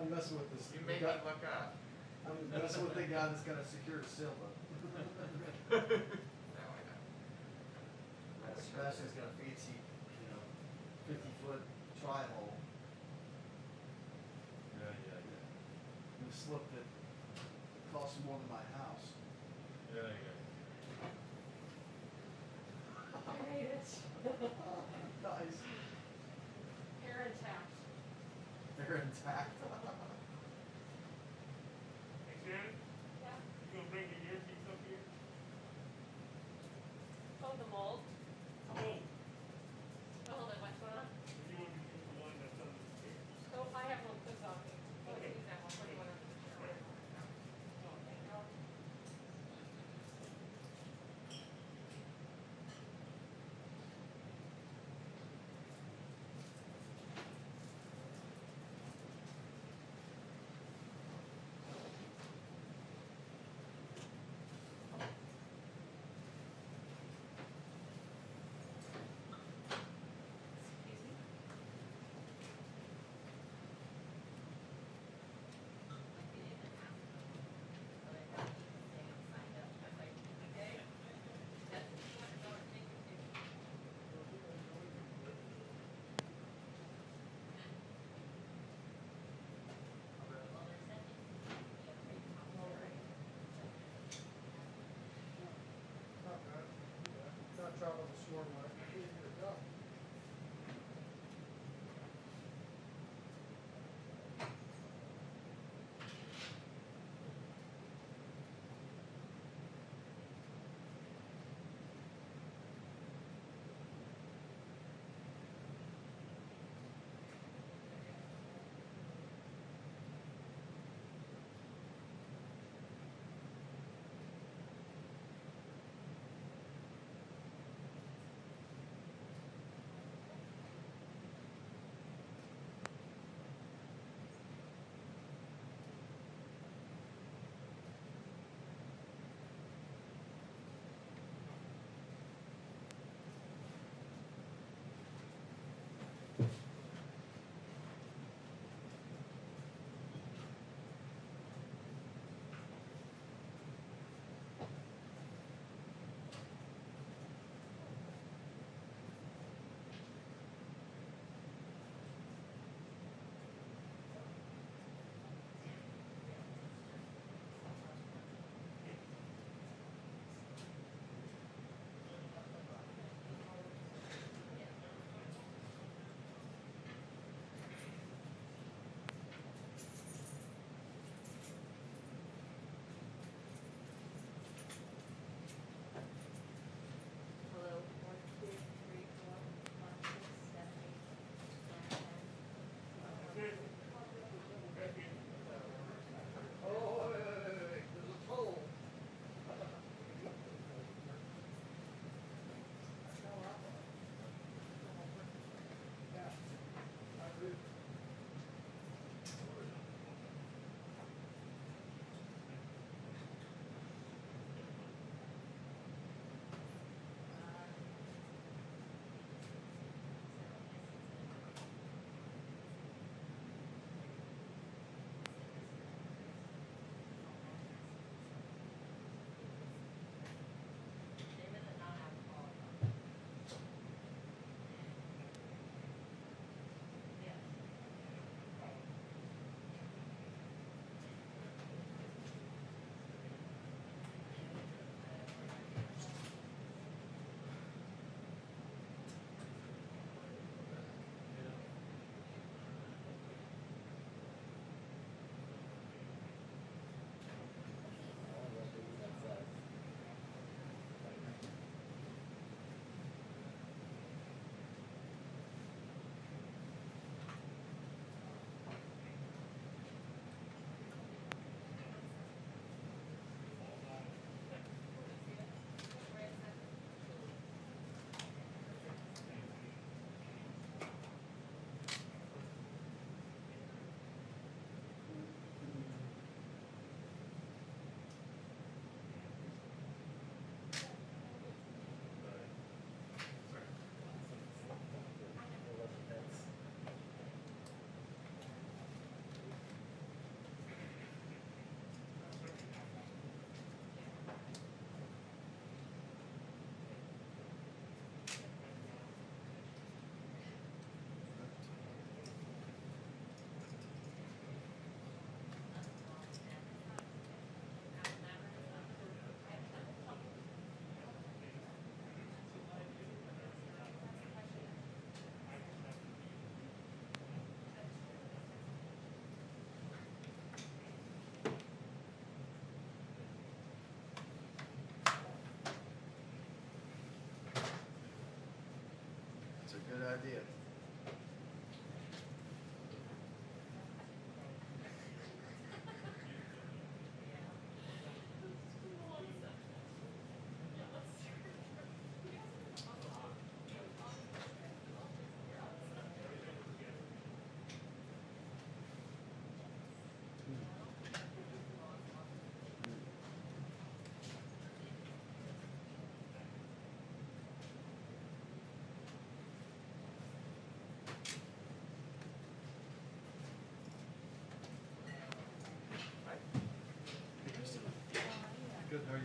I'm messing with this. You make me look up. I'm messing with the guy that's got a secure seal though. Now I know. Sebastian's got a fancy, 50-foot tri-hole. Yeah. We slipped it. It cost more than my house. Yeah. I made it. Nice. They're intact. They're intact. Hey, Shannon, Yeah. you gonna bring the earpiece up here? Oh, the mold. Oh, Oh, the what's going on? you want to use the one that's on the stairs? So I have one clip on me. Oh, Okay. use that one. Put the one on the chair. Oh, thank you. idea. Good, how are you?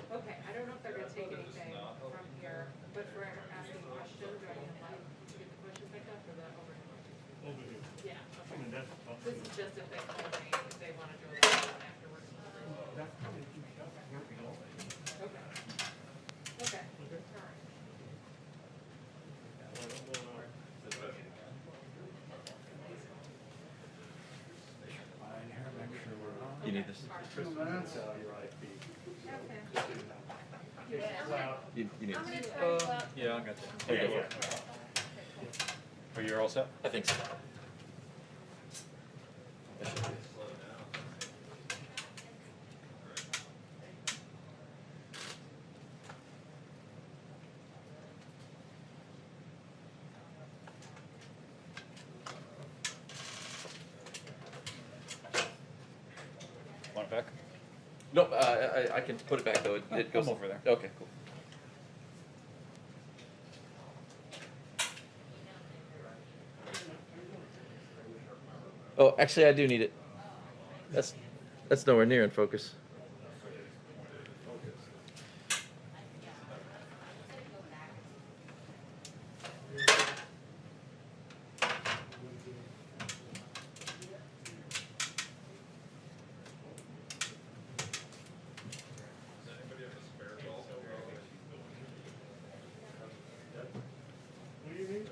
Okay, I don't know if they're gonna take anything from here, but for asking questions, or I can like to get the question picked up or the overhead? Over here. Yeah, I okay. mean, that's. This is just if they call me, if they wanna do it afterwards. That's. Okay. Okay, alright. You need this? Two minutes. You need I'm this? gonna try Yeah, I got you. There you go. Are you all set? I think so. That should be it. back? No, I can put it back though. It goes I'm over there. Okay, cool. Oh, actually, I do need it. That's nowhere near in focus. What do you mean?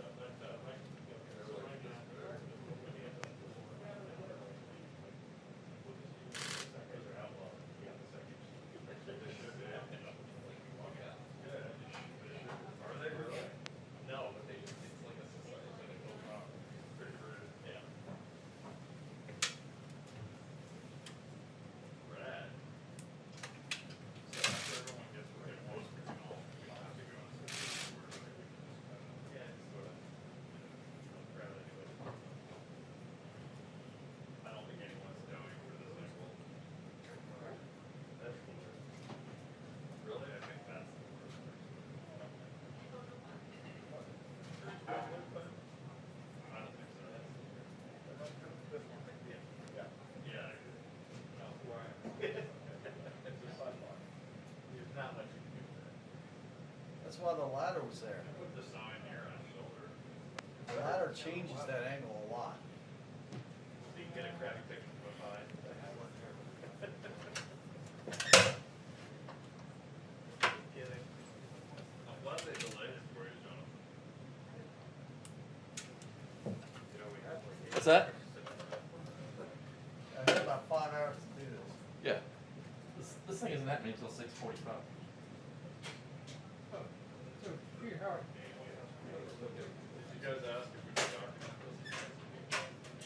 That's why the ladder was there. The ladder changes that angle a lot. What's that? I had about 5 hours to do this. Yeah. This thing isn't happening until 6:45. Did you guys ask if we could document this?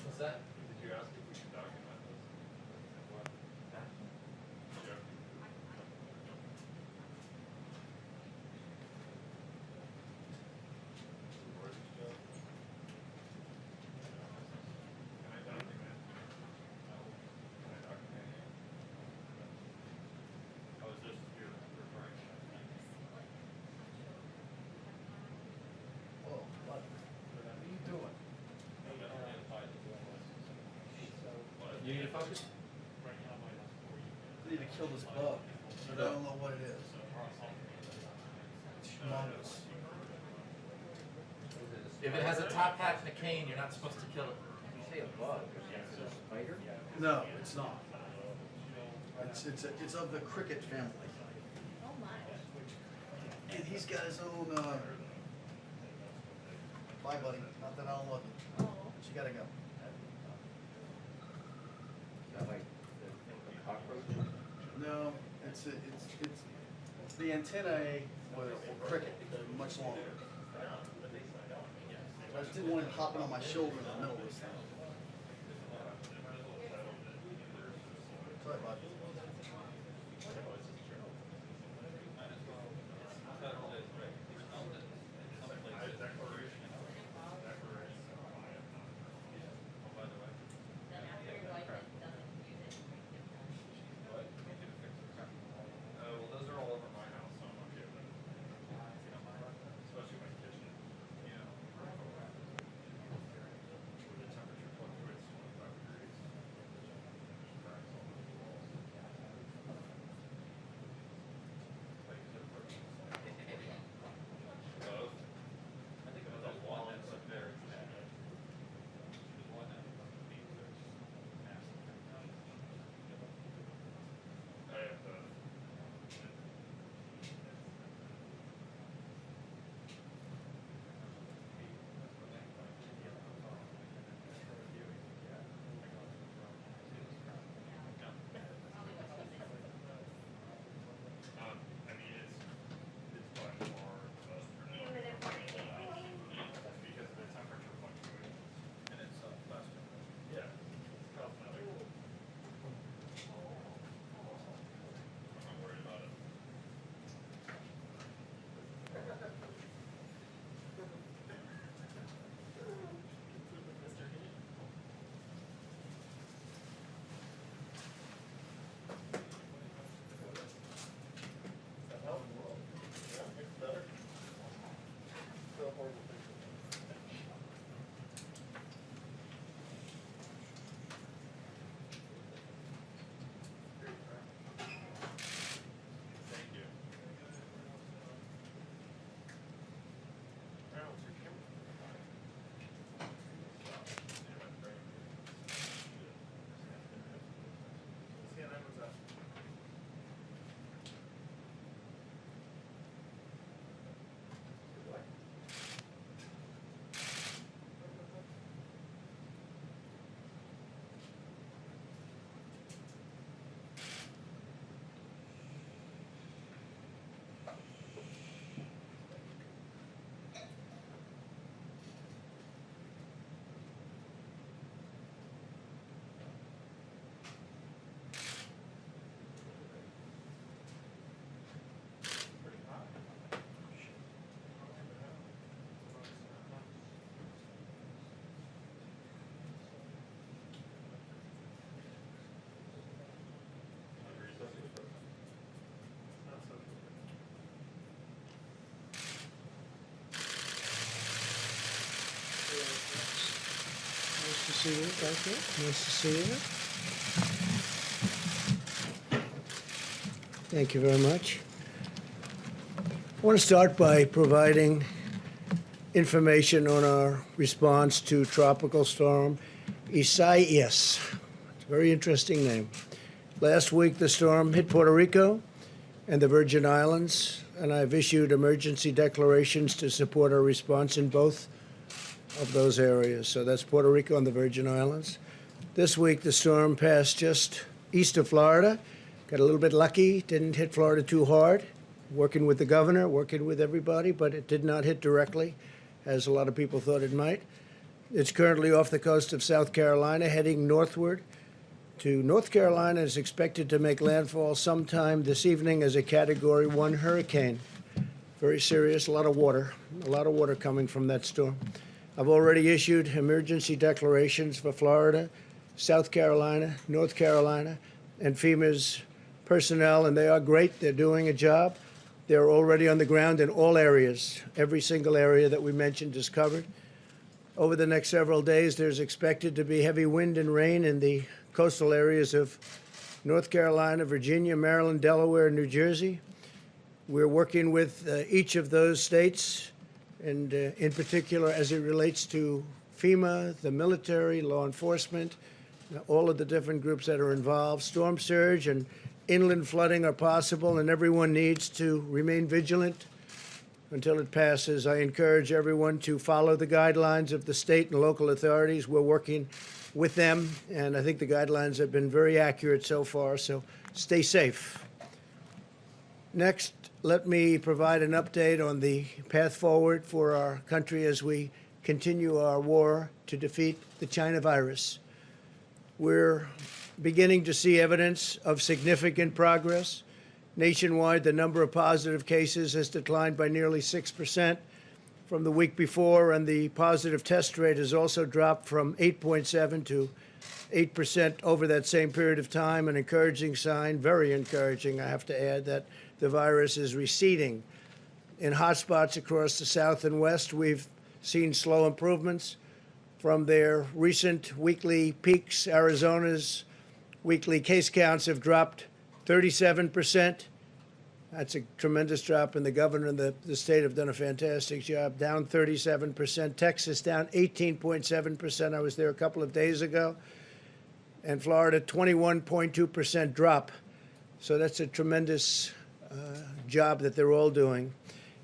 What's that? Did you ask if we could document this? Yeah. Can I document? Can I document? I was just here referring to that. Whoa, what are you doing? You need to focus? I need to kill this bug, but I don't know what it is. It's humongous. If it has a top hat and a cane, you're not supposed to kill it. You say a bug, is it a spider? No, it's not. It's of the cricket family. Oh my. And he's got his own, bye buddy, not that I don't love you, Oh. but you gotta go. Is that like the cockroach? No, it's the antennae were cricket, they're much longer. I just didn't want him hopping on my shoulder in the middle of this thing. Sorry, bud. Well, those are all over my house, so I'm okay with it. Especially my kitchen, you know. Where the temperature fluctuates 25 degrees. Cracks all over the walls. to see you back here. Nice to see you. Thank you very much. I want to start by providing information on our response to Tropical Storm Isaias. It's a very interesting name. Last week, the storm hit Puerto Rico and the Virgin Islands, and I've issued emergency declarations to support our response in both of those areas. So that's Puerto Rico and the Virgin Islands. This week, the storm passed just east of Florida. Got a little bit lucky, didn't hit Florida too hard. Working with the governor, working with everybody, but it did not hit directly, as a lot of people thought it might. It's currently off the coast of South Carolina, heading northward to North Carolina. Is expected to make landfall sometime this evening as a Category 1 hurricane. Very serious, a lot of water coming from that storm. I've already issued emergency declarations for Florida, South Carolina, North Carolina, and FEMA's personnel, and they are great. They're doing a job. They're already on the ground in all areas. Every single area that we mentioned is covered. Over the next several days, there's expected to be heavy wind and rain in the coastal areas of North Carolina, Virginia, Maryland, Delaware, and New Jersey. We're working with each of those states, and in particular as it relates to FEMA, the military, law enforcement, all of the different groups that are involved. Storm surge and inland flooding are possible, and everyone needs to remain vigilant until it passes. I encourage everyone to follow the guidelines of the state and local authorities. We're working with them, and I think the guidelines have been very accurate so far, so stay safe. Next, let me provide an update on the path forward for our country as we continue our war to defeat the China virus. We're beginning to see evidence of significant progress. Nationwide, the number of positive cases has declined by nearly 6% from the week before, and the positive test rate has also dropped from 8.7 to 8% over that same period of time. An encouraging sign, very encouraging, I have to add, that the virus is receding. In hotspots across the South and West, we've seen slow improvements from their recent weekly peaks. Arizona's weekly case counts have dropped 37%. That's a tremendous drop, and the governor and the state have done a fantastic job. Down 37%. Texas down 18.7%. I was there a couple of days ago. And Florida, 21.2% drop. So that's a tremendous job that they're all doing.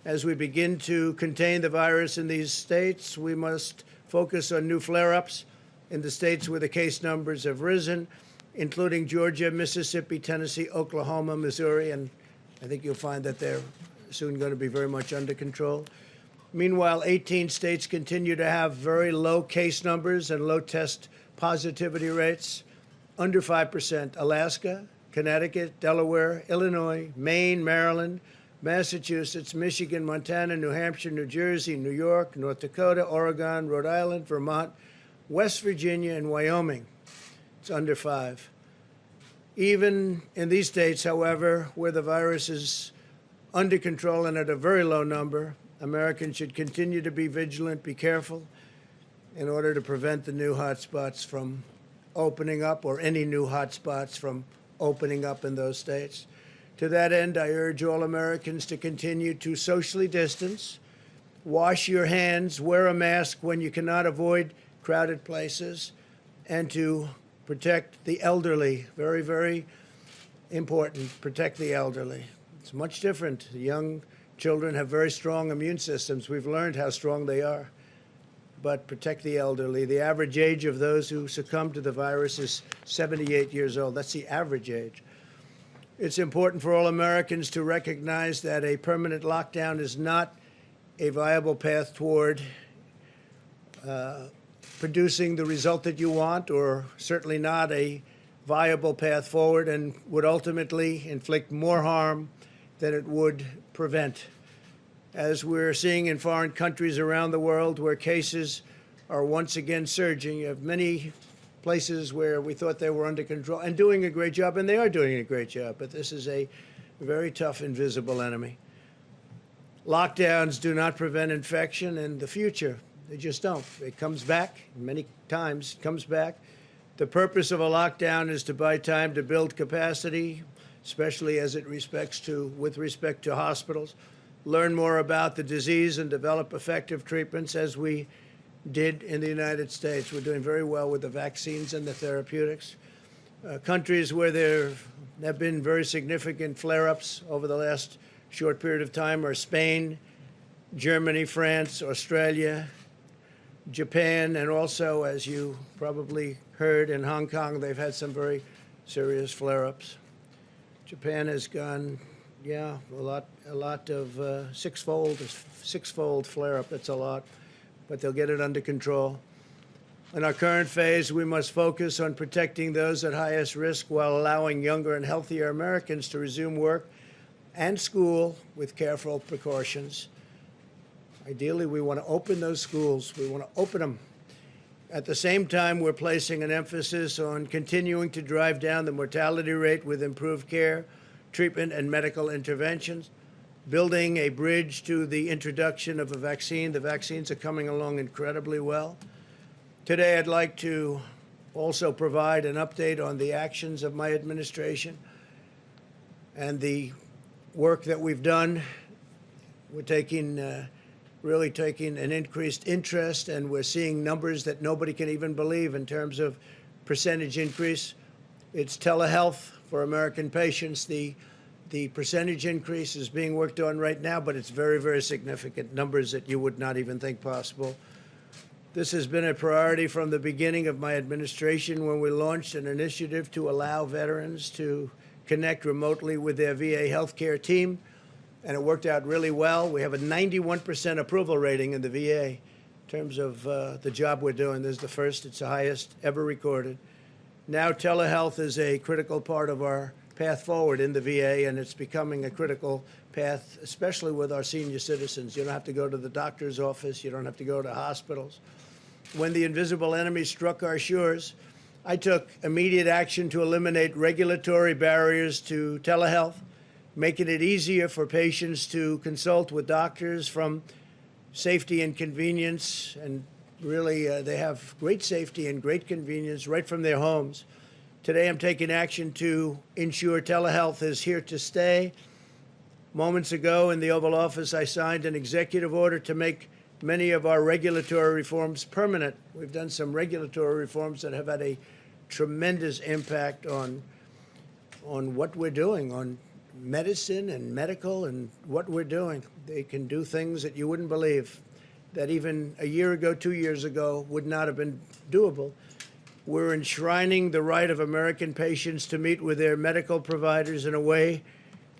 As we begin to contain the virus in these states, we must focus on new flare-ups in the states where the case numbers have risen, including Georgia, Mississippi, Tennessee, Oklahoma, Missouri, and I think you'll find that they're soon going to be very much under control. Meanwhile, 18 states continue to have very low case numbers and low test positivity rates, under 5%. Alaska, Connecticut, Delaware, Illinois, Maine, Maryland, Massachusetts, Michigan, Montana, New Hampshire, New Jersey, New York, North Dakota, Oregon, Rhode Island, Vermont, West Virginia, and Wyoming. It's under 5. Even in these states, however, where the virus is under control and at a very low number, Americans should continue to be vigilant, be careful, in order to prevent the new hotspots from opening up, or any new hotspots from opening up in those states. To that end, I urge all Americans to continue to socially distance, wash your hands, wear a mask when you cannot avoid crowded places, and to protect the elderly. Very, very important. Protect the elderly. It's much different. The young children have very strong immune systems. We've learned how strong they are. But protect the elderly. The average age of those who succumb to the virus is 78 years old. That's the average age. It's important for all Americans to recognize that a permanent lockdown is not a viable path toward producing the result that you want, or certainly not a viable path forward, and would ultimately inflict more harm than it would prevent. As we're seeing in foreign countries around the world where cases are once again surging, you have many places where we thought they were under control and doing a great job, and they are doing a great job, but this is a very tough, invisible enemy. Lockdowns do not prevent infection in the future, They just don't. It comes back many times. It comes back. The purpose of a lockdown is to buy time to build capacity, especially as it with respect to hospitals, learn more about the disease and develop effective treatments as we did in the United States. We're doing very well with the vaccines and the therapeutics. Countries where there have been very significant flare-ups over the last short period of time are Spain, Germany, France, Australia, Japan, and also, as you probably heard, in Hong Kong, they've had some very serious flare-ups. Japan has gone, a lot of six-fold flare-up. That's a lot, but they'll get it under control. In our current phase, we must focus on protecting those at highest risk while allowing younger and healthier Americans to resume work and school with careful precautions. Ideally, we want to open those schools. We want to open them. At the same time, we're placing an emphasis on continuing to drive down the mortality rate with improved care, treatment, and medical interventions, building a bridge to the introduction of a vaccine. The vaccines are coming along incredibly well. Today, I'd like to also provide an update on the actions of my administration and the work that we've done. We're really taking an increased interest, and we're seeing numbers that nobody can even believe in terms of percentage increase. It's telehealth for American patients. The percentage increase is being worked on right now, but it's very, very significant, numbers that you would not even think possible. This has been a priority from the beginning of my administration when we launched an initiative to allow veterans to connect remotely with their VA healthcare team, and it worked out really well. We have a 91% approval rating in the VA in terms of the job we're doing. This is the first, it's the highest ever recorded. Now telehealth is a critical part of our path forward in the VA, and it's becoming a critical path, especially with our senior citizens. You don't have to go to the doctor's office. You don't have to go to hospitals. When the invisible enemy struck our shores, I took immediate action to eliminate regulatory barriers to telehealth, making it easier for patients to consult with doctors from safety and convenience. And really, they have great safety and great convenience right from their homes. Today, I'm taking action to ensure telehealth is here to stay. Moments ago in the Oval Office, I signed an executive order to make many of our regulatory reforms permanent. We've done some regulatory reforms that have had a tremendous impact on what we're doing, on medicine and medical and what we're doing. They can do things that you wouldn't believe, that even a year ago, 2 years ago, would not have been doable. We're enshrining the right of American patients to meet with their medical providers in a way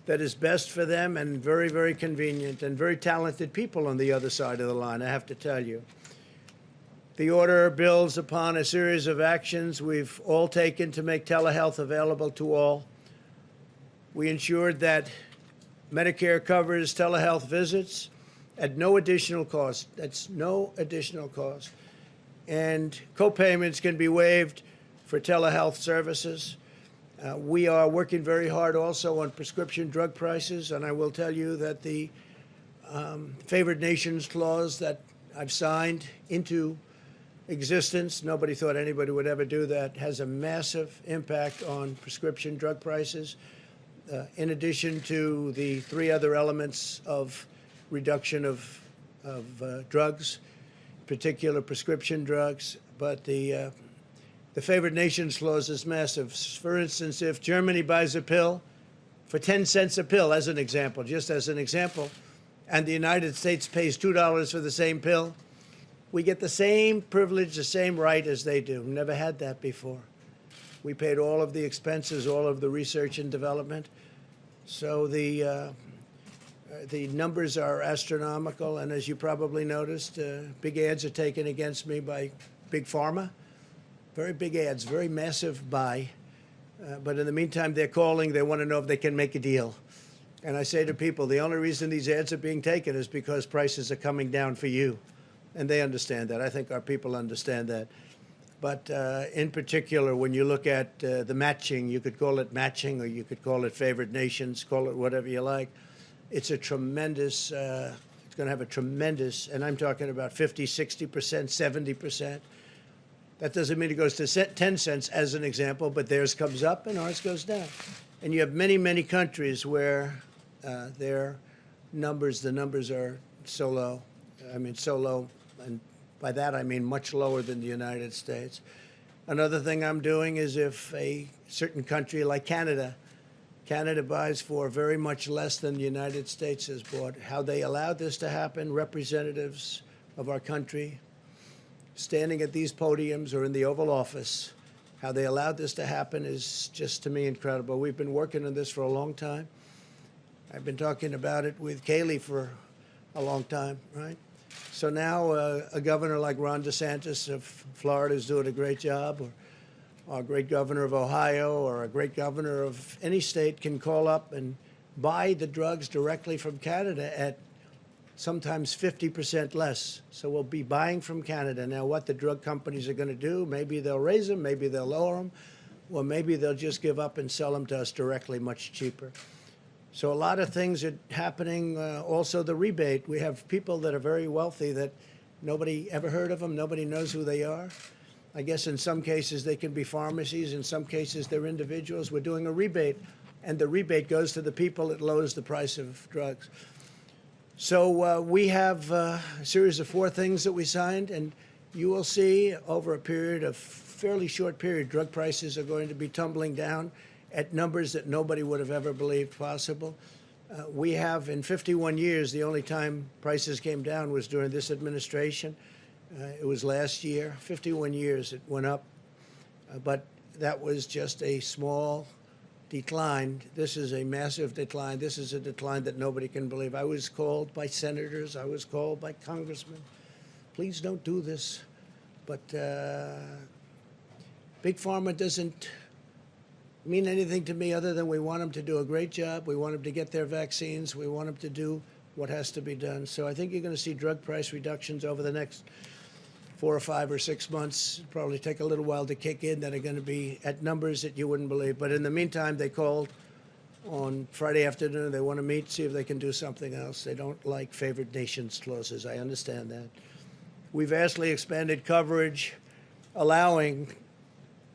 that is best for them and very, very convenient, and very talented people on the other side of the line, I have to tell you. The order builds upon a series of actions we've all taken to make telehealth available to all. We ensured that Medicare covers telehealth visits at no additional cost. That's no additional cost. And co-payments can be waived for telehealth services. We are working very hard also on prescription drug prices, and I will tell you that the favored nations clause that I've signed into existence, nobody thought anybody would ever do that, has a massive impact on prescription drug prices. In addition to the three other elements of reduction of drugs, particular prescription drugs, but the favored nations clause is massive. For instance, if Germany buys a pill for 10 cents a pill, as an example, just as an example, and the United States pays $2 for the same pill, we get the same privilege, the same right as they do. Never had that before. We paid all of the expenses, all of the research and development. So the numbers are astronomical, and as you probably noticed, big ads are taken against me by Big Pharma. Very big ads, very massive buy. But in the meantime, they're calling. They want to know if they can make a deal. And I say to people, the only reason these ads are being taken is because prices are coming down for you. And they understand that. I think our people understand that. But in particular, when you look at the matching, you could call it matching, or you could call it favored nations, call it whatever you like. It's a tremendous It's going to have a tremendous, and I'm talking about 50, 60%, 70%. That doesn't mean it goes to 10 cents as an example, but theirs comes up and ours goes down. And you have many, many countries where their numbers, the numbers are so low. I mean, so low, and by that I mean much lower than the United States. Another thing I'm doing is if a certain country like Canada buys for very much less than the United States has bought, how they allowed this to happen, representatives of our country standing at these podiums or in the Oval Office, how they allowed this to happen is just, to me, incredible. We've been working on this for a long time. I've been talking about it with Kaylee for a long time, right? So now a governor like Ron DeSantis of Florida is doing a great job, or a great governor of Ohio, or a great governor of any state can call up and buy the drugs directly from Canada at sometimes 50% less. So we'll be buying from Canada. Now, what the drug companies are going to do, maybe they'll raise them, maybe they'll lower them, or maybe they'll just give up and sell them to us directly much cheaper. So a lot of things are happening. Also, the rebate. We have people that are very wealthy that nobody ever heard of them. Nobody knows who they are. I guess in some cases they can be pharmacies. In some cases they're individuals. We're doing a rebate, and the rebate goes to the people. It lowers the price of drugs. So we have a series of 4 things that we signed, and you will see over a period of fairly short period, drug prices are going to be tumbling down at numbers that nobody would have ever believed possible. We have, in 51 years, the only time prices came down was during this administration. It was last year. 51 years it went up, but that was just a small decline. This is a massive decline. This is a decline that nobody can believe. I was called by senators. I was called by congressmen. Please don't do this. But Big Pharma doesn't mean anything to me other than we want them to do a great job. We want them to get their vaccines. We want them to do what has to be done. So I think you're going to see drug price reductions over the next 4 or 5 or 6 months. It'll probably take a little while to kick in, that are going to be at numbers that you wouldn't believe. But in the meantime, they called on Friday afternoon. They want to meet, see if they can do something else. They don't like favored nations clauses. I understand that. We vastly expanded coverage, allowing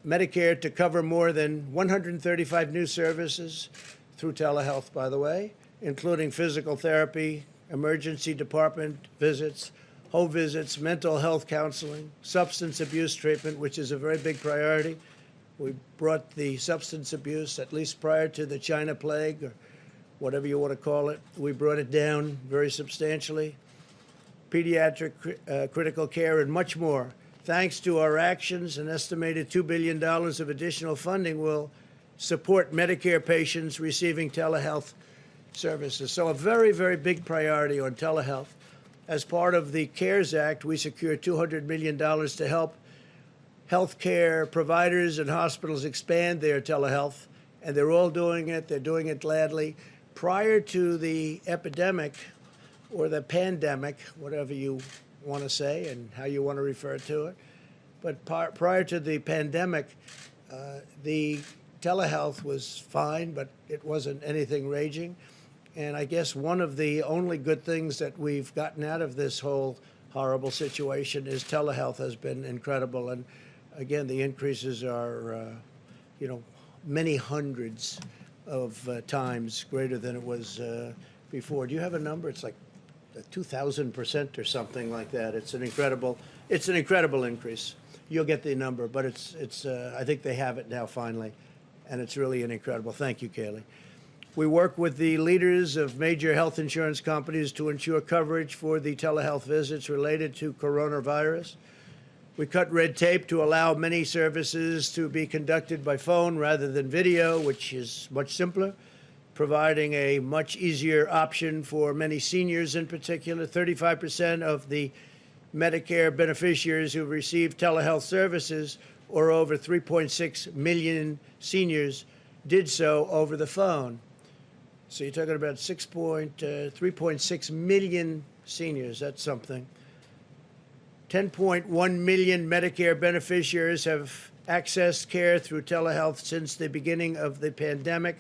Medicare to cover more than 135 new services through telehealth, by the way, including physical therapy, emergency department visits, home visits, mental health counseling, substance abuse treatment, which is a very big priority. We brought the substance abuse, at least prior to the China plague, or whatever you want to call it, we brought it down very substantially. Pediatric critical care and much more. Thanks to our actions, an estimated $2 billion of additional funding will support Medicare patients receiving telehealth services. So a very, very big priority on telehealth. As part of the CARES Act, we secured $200 million to help healthcare providers and hospitals expand their telehealth, and they're all doing it. They're doing it gladly. Prior to the epidemic or the pandemic, whatever you want to say and how you want to refer to it, but prior to the pandemic, the telehealth was fine, but it wasn't anything raging. And I guess one of the only good things that we've gotten out of this whole horrible situation is telehealth has been incredible. And again, the increases are, many hundreds of times greater than it was before. Do you have a number? It's like 2,000% or something like that. It's an incredible increase. You'll get the number, but it's I think they have it now finally, and it's really an incredible. Thank you, Kaylee. We work with the leaders of major health insurance companies to ensure coverage for the telehealth visits related to coronavirus. We cut red tape to allow many services to be conducted by phone rather than video, which is much simpler, providing a much easier option for many seniors in particular. 35% of the Medicare beneficiaries who receive telehealth services, or over 3.6 million seniors, did so over the phone. So you're talking about 3.6 million seniors. That's something. 10.1 million Medicare beneficiaries have accessed care through telehealth since the beginning of the pandemic.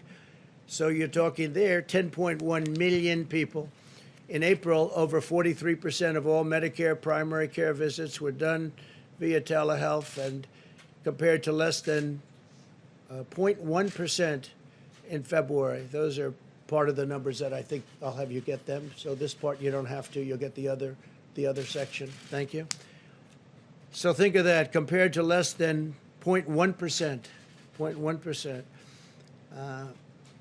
So you're talking there, 10.1 million people. In April, over 43% of all Medicare primary care visits were done via telehealth, and compared to less than 0.1% in February. Those are part of the numbers that I think I'll have you get them. So this part you don't have to. You'll get the other section. Thank you. So think of that, compared to less than 0.1%. 0.1%.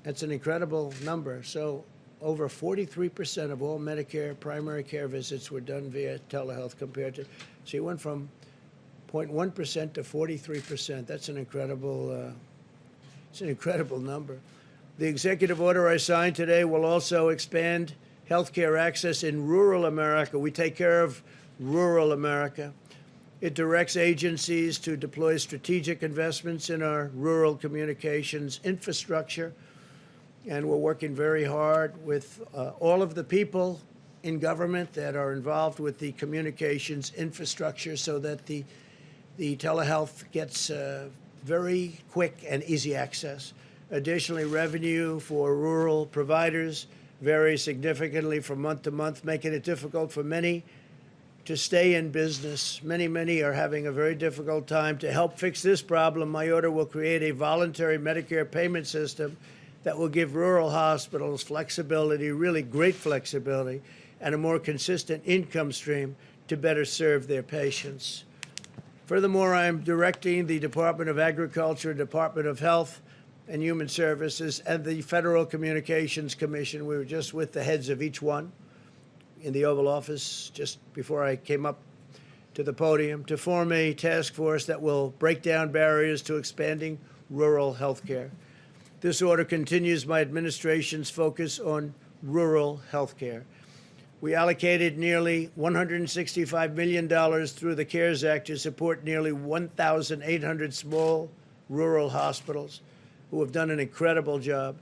That's an incredible number. So over 43% of all Medicare primary care visits were done via telehealth compared to, so you went from 0.1% to 43%. That's an incredible, it's an incredible number. The executive order I signed today will also expand healthcare access in rural America. We take care of rural America. It directs agencies to deploy strategic investments in our rural communications infrastructure. And we're working very hard with all of the people in government that are involved with the communications infrastructure so that the telehealth gets very quick and easy access. Additionally, revenue for rural providers varies significantly from month to month, making it difficult for many to stay in business. Many are having a very difficult time. To help fix this problem, my order will create a voluntary Medicare payment system that will give rural hospitals flexibility, really great flexibility, and a more consistent income stream to better serve their patients. Furthermore, I am directing the Department of Agriculture, Department of Health and Human Services, and the Federal Communications Commission. We were just with the heads of each one in the Oval Office just before I came up to the podium to form a task force that will break down barriers to expanding rural health care. This order continues my administration's focus on rural health care. We allocated nearly $165 million through the CARES Act to support nearly 1,800 small rural hospitals who have done an incredible job,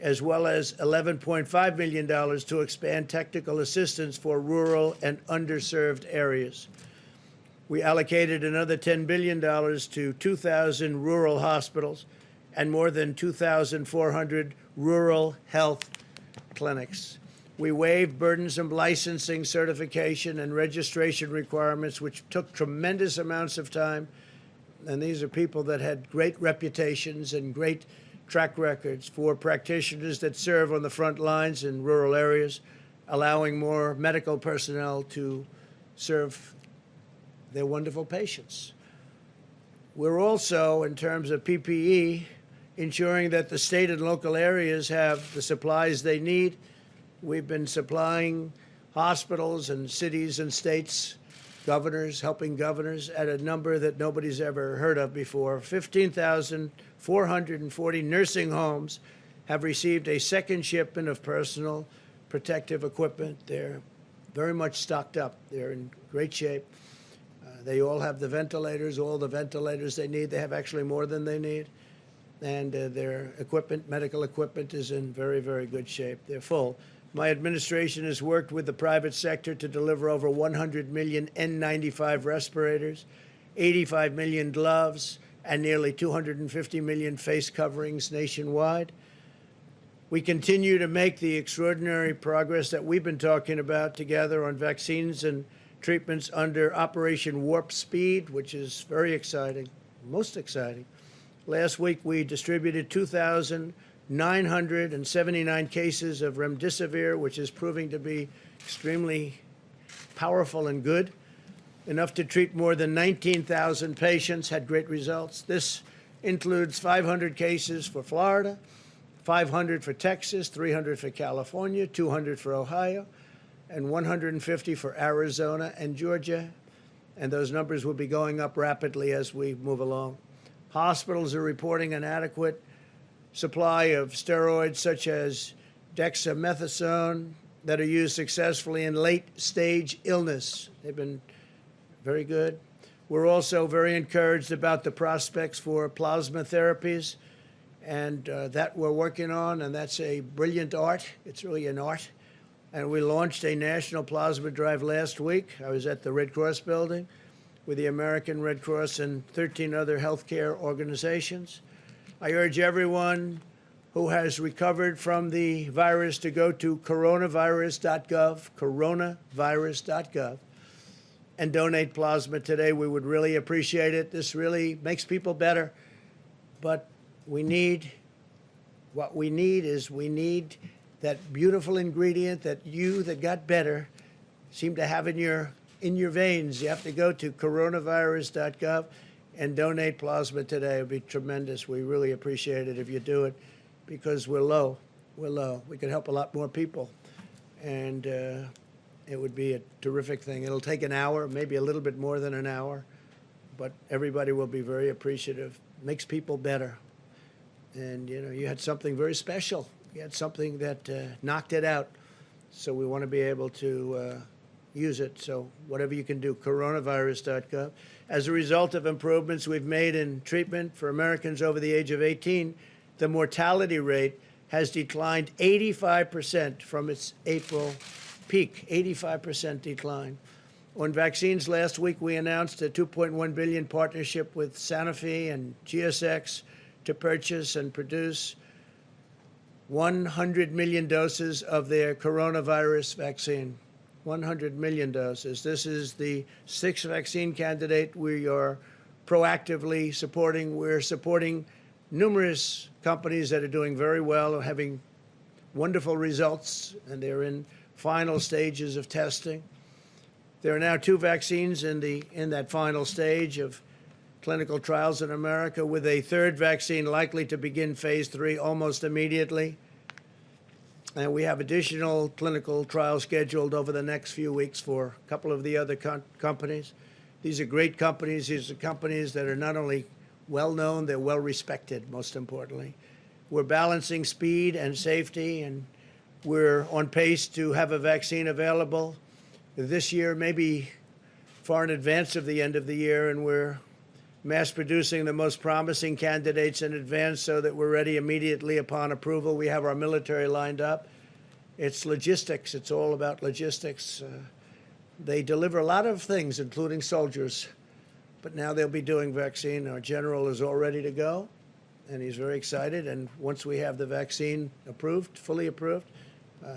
as well as $11.5 million to expand technical assistance for rural and underserved areas. We allocated another $10 billion to 2,000 rural hospitals and more than 2,400 rural health clinics. We waived burdensome licensing, certification, and registration requirements, which took tremendous amounts of time. And these are people that had great reputations and great track records for practitioners that serve on the front lines in rural areas, allowing more medical personnel to serve their wonderful patients. We're also, in terms of PPE, ensuring that the state and local areas have the supplies they need. We've been supplying hospitals and cities and states, governors, helping governors at a number that nobody's ever heard of before. 15,440 nursing homes have received a second shipment of personal protective equipment. They're very much stocked up. They're in great shape. They all have the ventilators, all the ventilators they need. They have actually more than they need. And their equipment, medical equipment, is in very, very good shape. They're full. My administration has worked with the private sector to deliver over 100 million N95 respirators, 85 million gloves, and nearly 250 million face coverings nationwide. We continue to make the extraordinary progress that we've been talking about together on vaccines and treatments under Operation Warp Speed, which is very exciting, most exciting. Last week, we distributed 2,979 cases of remdesivir, which is proving to be extremely powerful and good, enough to treat more than 19,000 patients, had great results. This includes 500 cases for Florida, 500 for Texas, 300 for California, 200 for Ohio, and 150 for Arizona and Georgia. And those numbers will be going up rapidly as we move along. Hospitals are reporting an adequate supply of steroids such as dexamethasone that are used successfully in late-stage illness. They've been very good. We're also very encouraged about the prospects for plasma therapies, and that we're working on, and that's a brilliant art. It's really an art. And we launched a national plasma drive last week. I was at the Red Cross building with the American Red Cross and 13 other healthcare organizations. I urge everyone who has recovered from the virus to go to coronavirus.gov, coronavirus.gov, and donate plasma today. We would really appreciate it. This really makes people better. But we need that beautiful ingredient that you that got better seem to have in your veins. You have to go to coronavirus.gov and donate plasma today. It would be tremendous. We really appreciate it if you do it, because we're low. We're low. We could help a lot more people, and it would be a terrific thing. It'll take an hour, maybe a little bit more than an hour, but everybody will be very appreciative. Makes people better. And, you know, you had something very special. You had something that knocked it out. So we want to be able to use it. So whatever you can do, coronavirus.gov. As a result of improvements we've made in treatment for Americans over the age of 18, the mortality rate has declined 85% from its April peak, 85% decline. On vaccines, last week we announced a $2.1 billion partnership with Sanofi and GSX to purchase and produce 100 million doses of their coronavirus vaccine. 100 million doses. This is the sixth vaccine candidate we are proactively supporting. We're supporting numerous companies that are doing very well, having wonderful results, and they're in final stages of testing. There are now 2 vaccines in that final stage of clinical trials in America, with a third vaccine likely to begin phase 3 almost immediately. And we have additional clinical trials scheduled over the next few weeks for a couple of the other companies. These are great companies. These are companies that are not only well-known, they're well-respected, most importantly. We're balancing speed and safety, and we're on pace to have a vaccine available this year, maybe far in advance of the end of the year, and we're mass producing the most promising candidates in advance so that we're ready immediately upon approval. We have our military lined up. It's logistics. It's all about logistics. They deliver a lot of things, including soldiers, but now they'll be doing vaccine. Our general is all ready to go, and he's very excited. And once we have the vaccine approved, fully approved,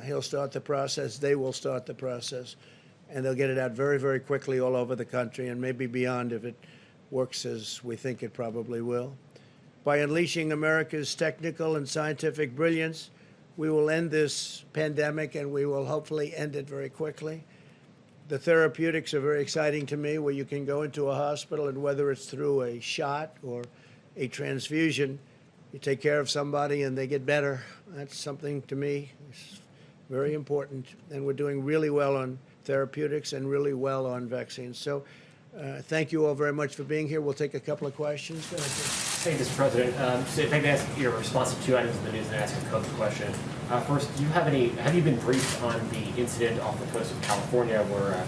he'll start the process. They will start the process, and they'll get it out very, very quickly all over the country, and maybe beyond if it works as we think it probably will. By unleashing America's technical and scientific brilliance, we will end this pandemic, and we will hopefully end it very quickly. The therapeutics are very exciting to me, where you can go into a hospital, and whether it's through a shot or a transfusion, you take care of somebody and they get better. That's something to me is very important, and we're doing really well on therapeutics and really well on vaccines. So thank you all very much for being here. We'll take a couple of questions. Go ahead, Jim. Thank you, Mr. President. So if I can ask your response to 2 items in the news and ask a COVID question. First, have you been briefed on the incident off the coast of California where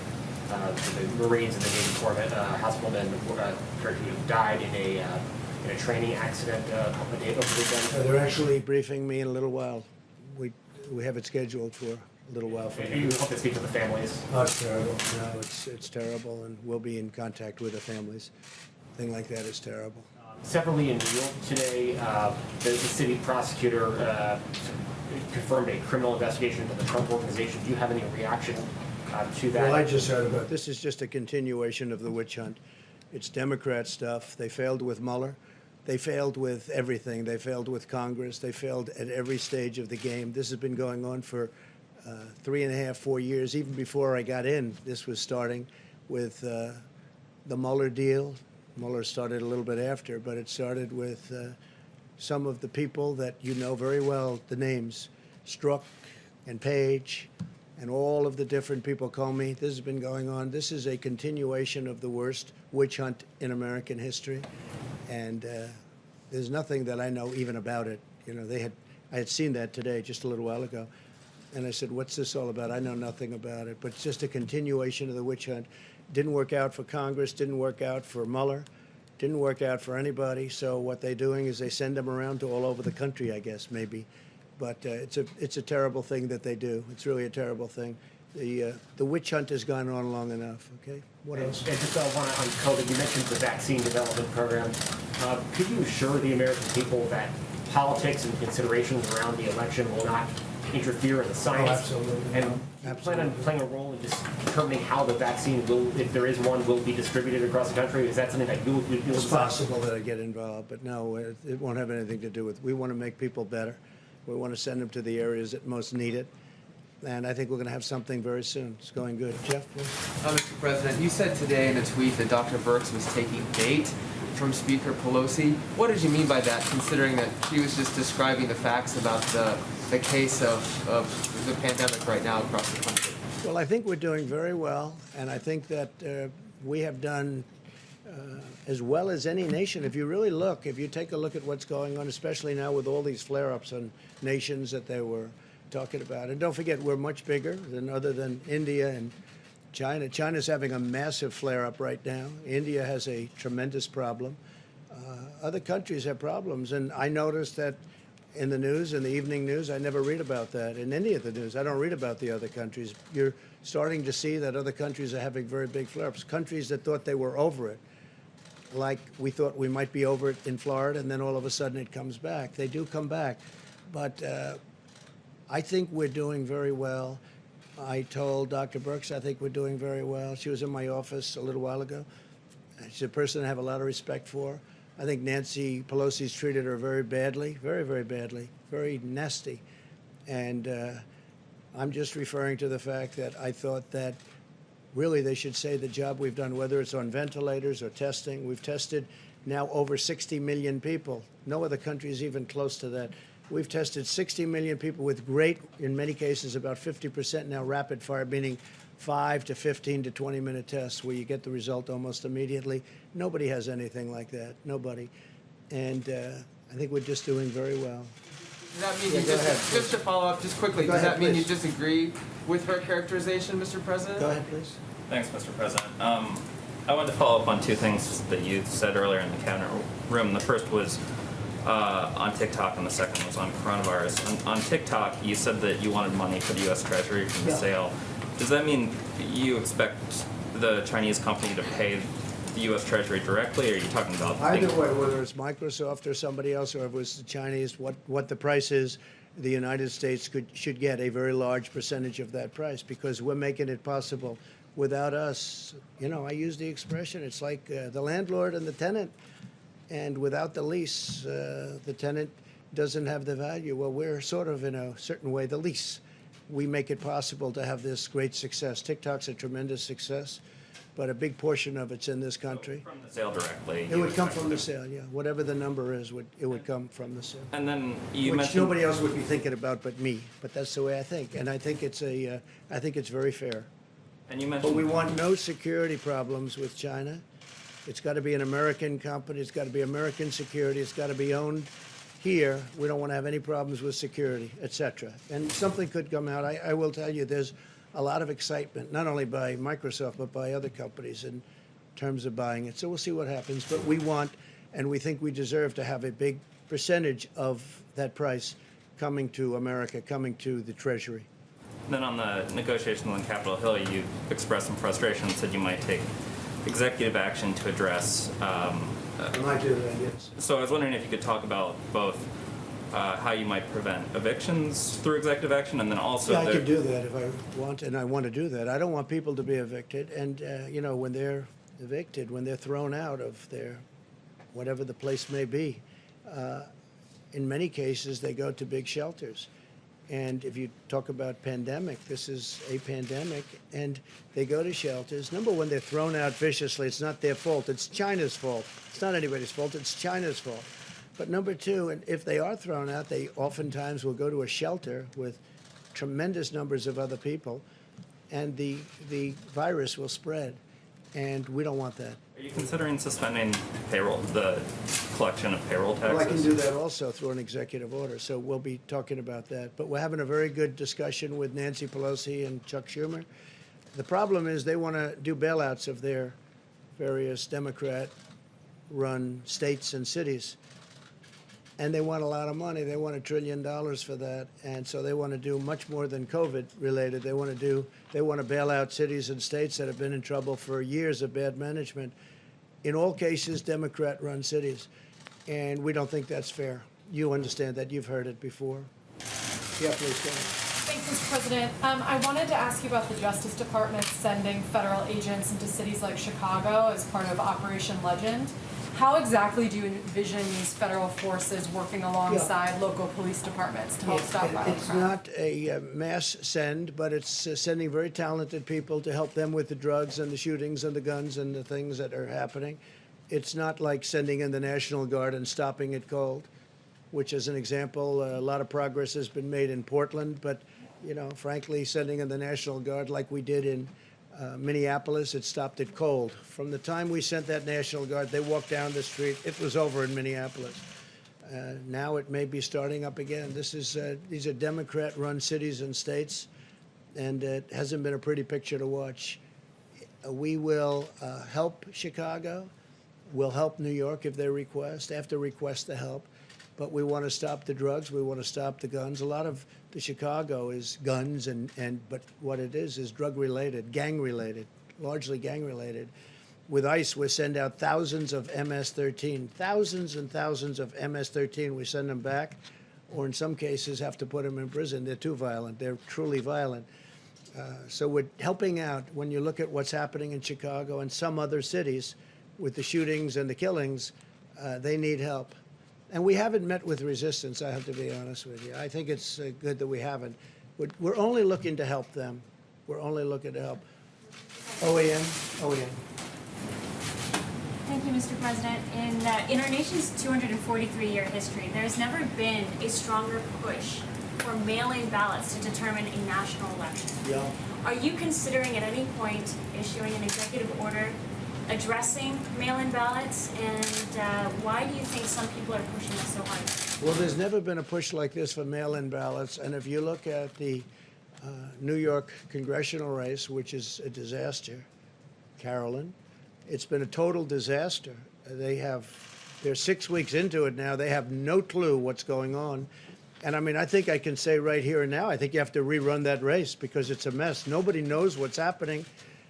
the Marines and the Navy Corps hospitalmen died in a training accident a couple of days over the weekend? They're actually briefing me in a little while. We have it scheduled for a little while. And you hope to speak to the families? Oh, it's terrible. No, it's terrible, and we'll be in contact with the families. A thing like that is terrible. Separately in New York today, the city prosecutor confirmed a criminal investigation into the Trump Organization. Do you have any reaction to that? Well, I just heard about this. Is just a continuation of the witch hunt. It's Democrat stuff. They failed with Mueller. They failed with everything. They failed with Congress. They failed at every stage of the game. This has been going on for 3.5, 4 years. Even before I got in, this was starting with the Mueller deal. Mueller started a little bit after, but it started with some of the people that you know very well, the names, Strzok and Page, and all of the different people, Comey. This has been going on. This is a continuation of the worst witch hunt in American history, and there's nothing that I know even about it. You know, I had seen that today, just a little while ago, and I said, "What's this all about?" I know nothing about it, but it's just a continuation of the witch hunt. Didn't work out for Congress, didn't work out for Mueller, didn't work out for anybody. So what they're doing is they send them around to all over the country, I guess, maybe. But it's a terrible thing that they do. It's really a terrible thing. The witch hunt has gone on long enough, okay? What else? And just one on COVID, you mentioned the vaccine development program. Could you assure the American people that politics and considerations around the election will not interfere in the science? absolutely. And No, do you plan absolutely. on playing a role in just determining how the vaccine will, if there is one, will be distributed across the country? Is that something that you'll It's decide? possible that I get involved, but no, it won't have anything to do with, we want to make people better. We want to send them to the areas that most need it. And I think we're going to have something very soon. It's going good. Jeff, please. Mr. President, you said today in a tweet that Dr. Birx was taking bait from Speaker Pelosi. What did you mean by that, considering that she was just describing the facts about the case of the pandemic right now across the country? Well, I think we're doing very well, and I think that we have done as well as any nation. If you really look, if you take a look at what's going on, especially now with all these flare-ups on nations that they were talking about. And don't forget, we're much bigger than India and China. China's having a massive flare-up right now. India has a tremendous problem. Other countries have problems, and I noticed that in the news, in the evening news, I never read about that. In any of the news, I don't read about the other countries. You're starting to see that other countries are having very big flare-ups. Countries that thought they were over it, like we thought we might be over it in Florida, and then all of a sudden it comes back. They do come back. But I think we're doing very well. I told Dr. Birx I think we're doing very well. She was in my office a little while ago. She's a person I have a lot of respect for. I think Nancy Pelosi's treated her very badly, very, very badly, very nasty. And I'm just referring to the fact that I thought that really they should say the job we've done, whether it's on ventilators or testing. We've tested now over 60 million people. No other country is even close to that. We've tested 60 million people with great, in many cases, about 50% now rapid fire, meaning 5 to 15 to 20-minute tests where you get the result almost immediately. Nobody has anything like that, nobody. And I think we're just doing very well. Does that mean Yeah, you go ahead, just to follow up just quickly, Go does ahead, that mean please. you disagree with her characterization, Mr. President? Go ahead, please. Thanks, Mr. President. I wanted to follow up on two things that you said earlier in the cabinet room. The first was on TikTok, and the second was on coronavirus. On TikTok, you said that you wanted money for the U.S. Treasury from the Yeah. sale. Does that mean you expect the Chinese company to pay the U.S. Treasury directly, or are you talking about? Either way, whether it's Microsoft or somebody else, or if it was the Chinese, what the price is, the United States should get a very large percentage of that price because we're making it possible. Without us, I use the expression, it's like the landlord and the tenant. And without the lease, the tenant doesn't have the value. Well, we're sort of, in a certain way, the lease. We make it possible to have this great success. TikTok's a tremendous success, but a big portion of it's in this country. From the sale directly. It would come from the sale, yeah. Whatever the number is, it would come from the sale. And then you Which mentioned nobody else would be thinking about but me. But that's the way I think, and I think it's very fair. And you But mentioned we want no security problems with China. It's got to be an American company. It's got to be American security. It's got to be owned here. We don't want to have any problems with security, et cetera. And something could come out. I will tell you, there's a lot of excitement, not only by Microsoft, but by other companies in terms of buying it. So we'll see what happens. But we want, and we think we deserve to have a big percentage of that price coming to America, coming to the Treasury. then on the negotiations on Capitol Hill, you expressed some frustration, said you might take executive action to address. I might do that, yes. So I was wondering if you could talk about both how you might prevent evictions through executive action, and then also Yeah, I could do that if I want, and I want to do that. I don't want people to be evicted, and when they're evicted, when they're thrown out of their, whatever the place may be, in many cases they go to big shelters. And if you talk about pandemic, this is a pandemic, and they go to shelters. Number one, they're thrown out viciously. It's not their fault. It's China's fault. It's not anybody's fault. It's China's fault. But number two, and if they are thrown out, they oftentimes will go to a shelter with tremendous numbers of other people, and the virus will spread. And we don't want that. Are you considering suspending payroll, the collection of payroll taxes? Well, I can do that also through an executive order, so we'll be talking about that. But we're having a very good discussion with Nancy Pelosi and Chuck Schumer. The problem is they want to do bailouts of their various Democrat-run states and cities. And they want a lot of money. They want $1 trillion for that. And so they want to do much more than COVID-related. They want to bail out cities and states that have been in trouble for years of bad management. In all cases, Democrat-run cities. And we don't think that's fair. you understand that. You've heard it before. Yeah, please go ahead. Thanks, Mr. President. I wanted to ask you about the Justice Department sending federal agents into cities like Chicago as part of Operation Legend. How exactly do you envision these federal forces working alongside local police departments to help stop violent It's crime? not a mass send, but it's sending very talented people to help them with the drugs and the shootings and the guns and the things that are happening. It's not like sending in the National Guard and stopping it cold, which is an example. A lot of progress has been made in Portland, but, you know, frankly, sending in the National Guard like we did in Minneapolis, it stopped it cold. From the time we sent that National Guard, they walked down the street, it was over in Minneapolis. Now it may be starting up again. These are Democrat-run cities and states, and it hasn't been a pretty picture to watch. We will help Chicago. We'll help New York if they request, after request the help. But we want to stop the drugs. We want to stop the guns. A lot of the Chicago is guns, but what it is drug-related, gang-related, largely gang-related. With ICE, we send out thousands of MS-13, thousands and thousands of MS-13. We send them back, or in some cases have to put them in prison. They're too violent. They're truly violent. So we're helping out when you look at what's happening in Chicago and some other cities with the shootings and the killings. They need help. And we haven't met with resistance, I have to be honest with you. I think it's good that we haven't. We're only looking to help them. We're only looking to help. OEM? OEM. Thank you, Mr. President. In our nation's 243-year history, there has never been a stronger push for mail-in ballots to determine a national election. Yeah. Are you considering at any point issuing an executive order addressing mail-in ballots, and why do you think some people are pushing this so hard? Well, there's never been a push like this for mail-in ballots, and if you look at the New York congressional race, which is a disaster, Carolyn, it's been a total disaster. They're 6 weeks into it now. They have no clue what's going on. And I mean, I think I can say right here and now, I think you have to rerun that race because it's a mess. Nobody knows what's happening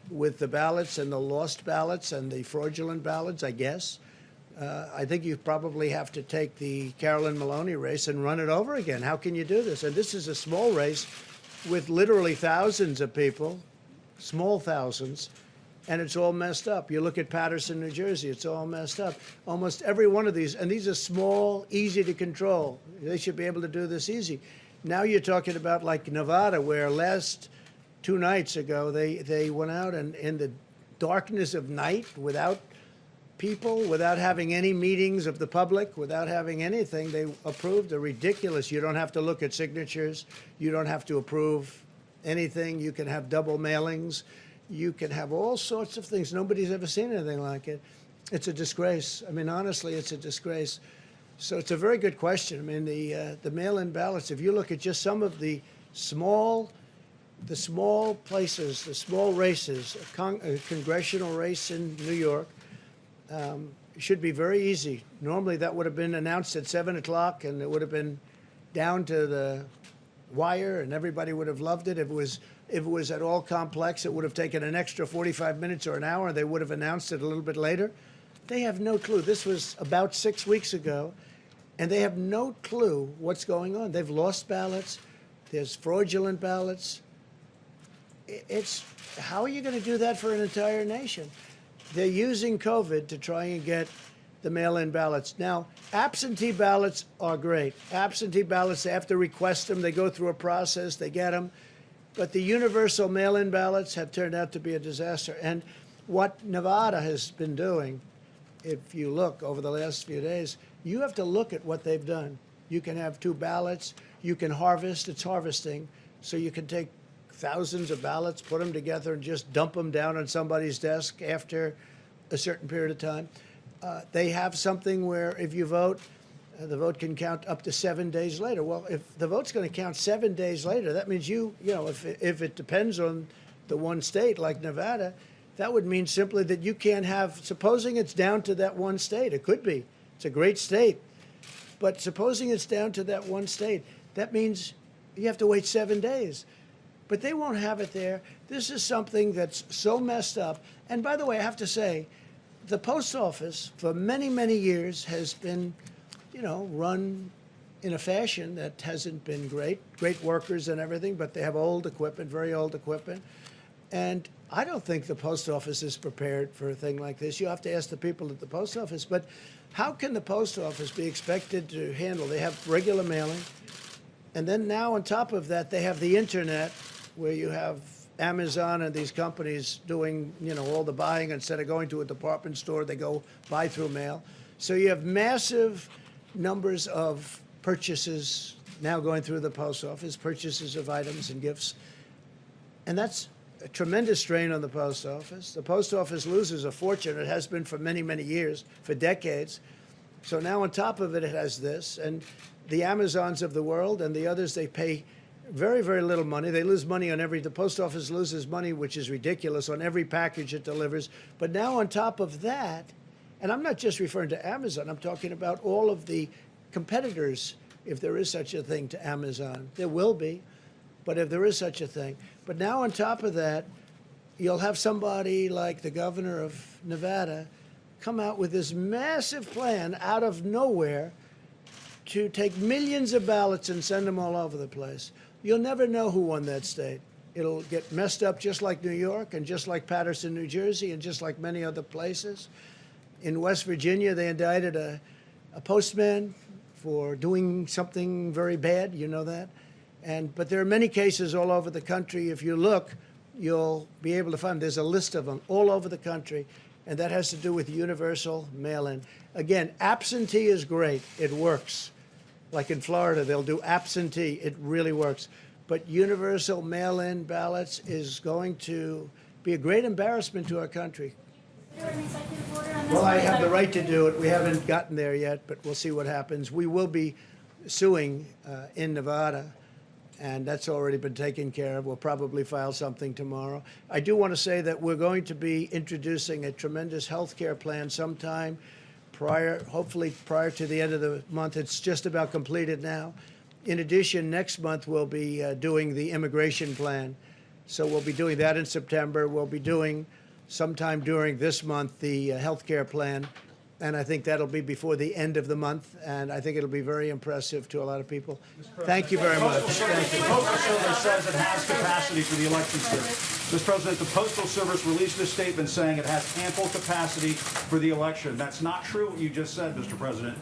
with the ballots and the lost ballots and the fraudulent ballots, I guess. I think you probably have to take the Carolyn Maloney race and run it over again. How can you do this? And this is a small race with literally thousands of people, small thousands, and it's all messed up. You look at Paterson, New Jersey, it's all messed up. Almost every one of these, and these are small, easy to control. They should be able to do this easy. Now you're talking about like Nevada, where last 2 nights ago, they went out and in the darkness of night, without people, without having any meetings of the public, without having anything, they approved a ridiculous, you don't have to look at signatures, you don't have to approve anything, you can have double mailings, you can have all sorts of things. Nobody's ever seen anything like it. It's a disgrace. I mean, honestly, it's a disgrace. So it's a very good question. I mean, the mail-in ballots, if you look at just some of the small places, the small races, a congressional race in New York, should be very easy. Normally that would have been announced at 7 o'clock and it would have been down to the wire and everybody would have loved it. If it was at all complex, it would have taken an extra 45 minutes or an hour. They would have announced it a little bit later. They have no clue. This was about 6 weeks ago, and they have no clue what's going on. They've lost ballots. There's fraudulent ballots. How are you going to do that for an entire nation? They're using COVID to try and get the mail-in ballots. Now, absentee ballots are great. Absentee ballots, they have to request them. They go through a process. They get them. But the universal mail-in ballots have turned out to be a disaster. And what Nevada has been doing, if you look over the last few days, you have to look at what they've done. You can have 2 ballots. You can harvest. It's harvesting. So you can take thousands of ballots, put them together, and just dump them down on somebody's desk after a certain period of time. They have something where if you vote, the vote can count up to 7 days later. Well, if the vote's going to count 7 days later, that means if it depends on the one state like Nevada, that would mean simply that you can't have, supposing it's down to that one state, it could be, it's a great state, but supposing it's down to that one state, that means you have to wait 7 days. But they won't have it there. This is something that's so messed up. And by the way, I have to say, the post office for many, many years has been, run in a fashion that hasn't been great. Great workers and everything, but they have old equipment, very old equipment. And I don't think the post office is prepared for a thing like this. You have to ask the people at the post office. But how can the post office be expected to handle? They have regular mailing, and then now on top of that, they have the internet, where you have Amazon and these companies doing, all the buying. Instead of going to a department store, they go buy through mail. So you have massive numbers of purchases now going through the post office, purchases of items and gifts. And that's a tremendous strain on the post office. The post office loses a fortune. It has been for many, many years, for decades. So now on top of it, it has this. And the Amazons of the world and the others, they pay very, very little money. They lose money on the post office loses money, which is ridiculous, on every package it delivers. But now on top of that, and I'm not just referring to Amazon, I'm talking about all of the competitors, if there is such a thing to Amazon. There will be, but if there is such a thing. But now on top of that, you'll have somebody like the governor of Nevada come out with this massive plan out of nowhere to take millions of ballots and send them all over the place. You'll never know who won that state. It'll get messed up just like New York and just like Paterson, New Jersey, and just like many other places. In West Virginia, they indicted a postman for doing something very bad, you know that? But there are many cases all over the country. If you look, you'll be able to find, there's a list of them all over the country, and that has to do with universal mail-in. Again, absentee is great. It works. Like in Florida, they'll do absentee. It really works. But universal mail-in ballots is going to be a great embarrassment to our country. Is there an executive order on this? Well, I have the right to do it. We haven't gotten there yet, but we'll see what happens. We will be suing in Nevada, and that's already been taken care of. We'll probably file something tomorrow. I do want to say that we're going to be introducing a tremendous health care plan sometime hopefully prior to the end of the month. It's just about completed now. In addition, next month we'll be doing the immigration plan. So we'll be doing that in September. We'll be doing sometime during this month the health care plan. And I think that'll be before the end of the month. And I think it'll be very impressive to a lot of people. Thank you very much. Thank you. The Postal Service says it has capacity for the election service. Mr. President, the Postal Service released a statement saying it has ample capacity for the election. That's not true what you just said, Mr. President.